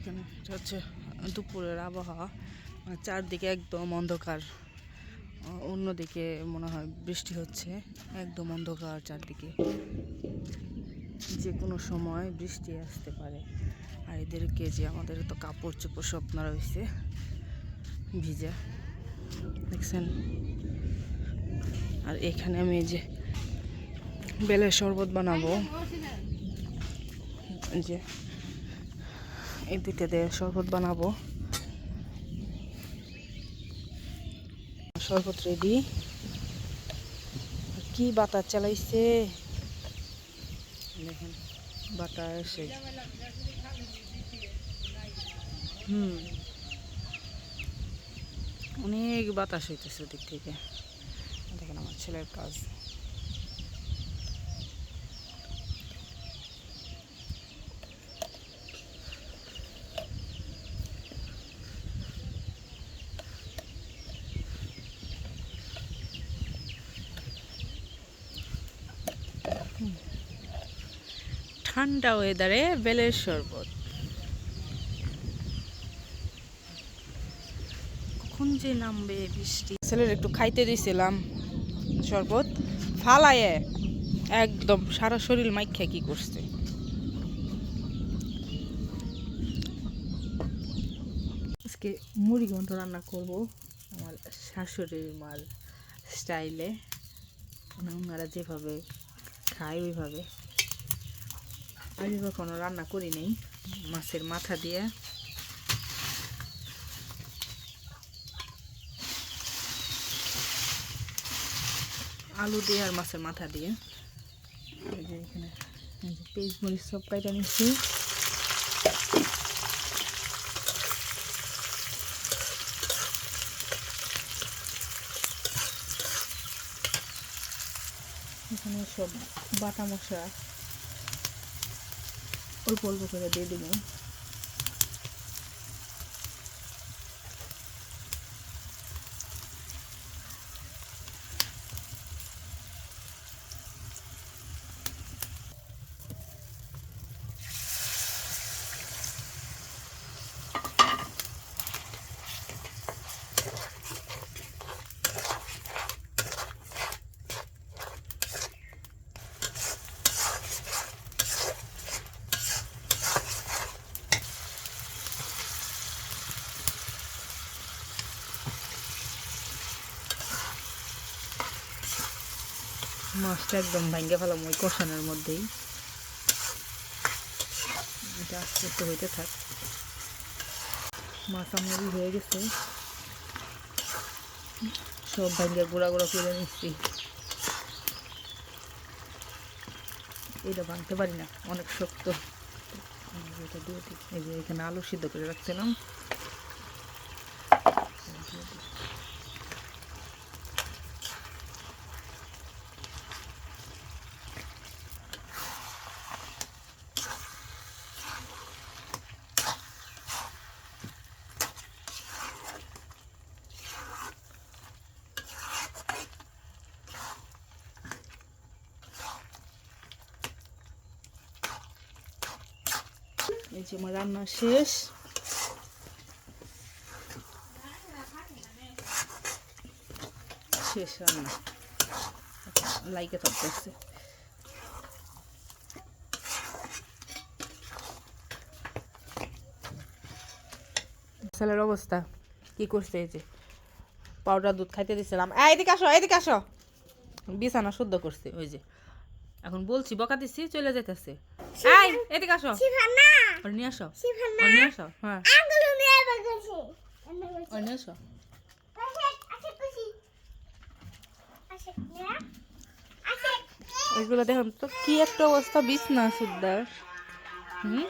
দেখেন এটা হচ্ছে দুপুরের আবহাওয়া, চারদিকে একদম অন্ধকার, অন্যদিকে মনে হয় বৃষ্টি হচ্ছে, একদম অন্ধকার চারদিকে, যে কোনো সময় বৃষ্টি আসতে পারে। আর এদেরকে যে আমাদের তো কাপড় চোপড় সব নাড়া হয়েছে ভিজে, দেখছেন। আর এখানে আমি যে বেলের শরবত বানাবো, যে এই দুইটা দিয়ে শরবত বানাবো। শরবত রেডি। কি বাতাস চালাইছে দেখেন, বাতাস। অনেক বাতাস হইতেছে ওদিক থেকে। দেখেন আমার ছেলের কাজ। ঠান্ডা ওয়েদারে বেলের শরবত, কখন যে নামবে বৃষ্টি। ছেলের একটু খাইতে দিয়েছিলাম শরবত, ফালায়ে একদম সারা শরীর মাইখা কি করছে। আজকে মুড়ি ঘন্ট রান্না করব আমার শাশুড়ির মার স্টাইলে, ওনারা যেভাবে খায় ওইভাবে। আমি কখনো রান্না করি নাই। মাছের মাথা দিয়ে আলু দিয়ে আর মাছের মাথা দিয়ে, এই যে এখানে পেঁয়াজ মরিচ সব কাটা নিচ্ছি। এখানে সব বাটা মশলা অল্প অল্প করে দিয়ে দেবো। মাছটা একদম ভাঙ্গে ফেলাম ওই কষানোর মধ্যেই, এটা আস্তে আস্তে হইতে থাক। মাছ আমার হয়ে গেছে, সব ভাঙ্গে গুঁড়া গুঁড়া করে নিচ্ছি। এটা ভাঙতে পারি না, অনেক শক্ত। এটা দিয়ে দিই। এই যে এখানে আলু সিদ্ধ করে রাখছিলাম, এই যে আমার রান্না শেষ। শেষ রান্না, লাইকে থাকতেছে। ছেলের অবস্থা কি করছে, এই যে পাউডার দুধ খাইতে দিছিলাম, এদিকে আসো এদিকে আসো, বিছানা শুদ্ধ করছে। ওই যে এখন বলছি বকা দিচ্ছি, চলে যাইতেছে। এই এদিকে আসো, নিয়ে আসো, নিয়ে আসো। হ্যাঁ নিয়ে আসো। এগুলো দেখুন তো কি একটা অবস্থা, বিছনা সুদ্দার। হুম